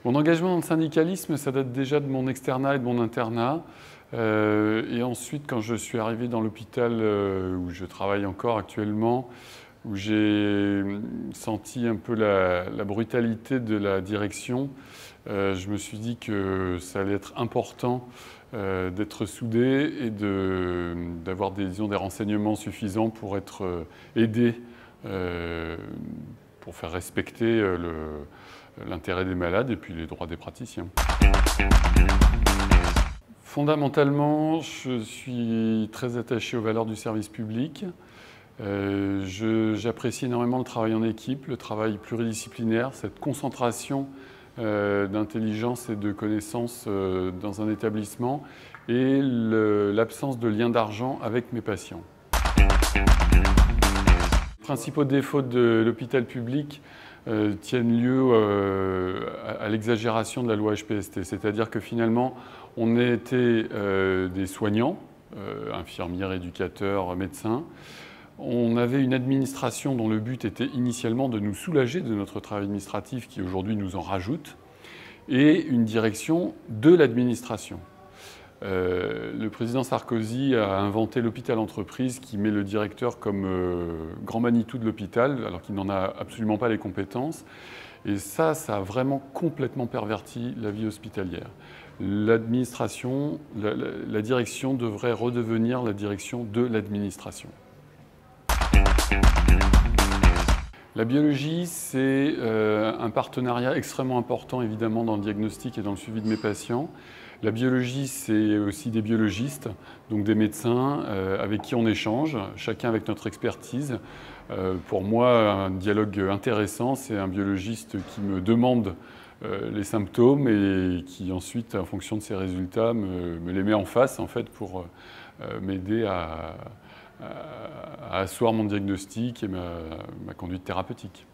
Mon engagement dans le syndicalisme, ça date déjà de mon externat et de mon internat. Et ensuite, quand je suis arrivé dans l'hôpital où je travaille encore actuellement, où j'ai senti un peu la brutalité de la direction, je me suis dit que ça allait être important d'être soudé et d'avoir des renseignements suffisants pour être aidé, pour faire respecter l'intérêt des malades et puis les droits des praticiens. Fondamentalement, je suis très attaché aux valeurs du service public. J'apprécie énormément le travail en équipe, le travail pluridisciplinaire, cette concentration d'intelligence et de connaissances dans un établissement et l'absence de lien d'argent avec mes patients. Les principaux défauts de l'hôpital public tiennent lieu à l'exagération de la loi HPST, c'est-à-dire que finalement on était des soignants, infirmières, éducateurs, médecins. On avait une administration dont le but était initialement de nous soulager de notre travail administratif qui aujourd'hui nous en rajoute, et une direction de l'administration. Le président Sarkozy a inventé l'hôpital-entreprise qui met le directeur comme grand Manitou de l'hôpital, alors qu'il n'en a absolument pas les compétences. Et ça a vraiment complètement perverti la vie hospitalière. L'administration, la direction devrait redevenir la direction de l'administration. La biologie, c'est un partenariat extrêmement important, évidemment, dans le diagnostic et dans le suivi de mes patients. La biologie, c'est aussi des biologistes, donc des médecins avec qui on échange, chacun avec notre expertise. Pour moi, un dialogue intéressant, c'est un biologiste qui me demande les symptômes et qui ensuite, en fonction de ses résultats, me les met en face en fait, pour m'aider à asseoir mon diagnostic et ma conduite thérapeutique.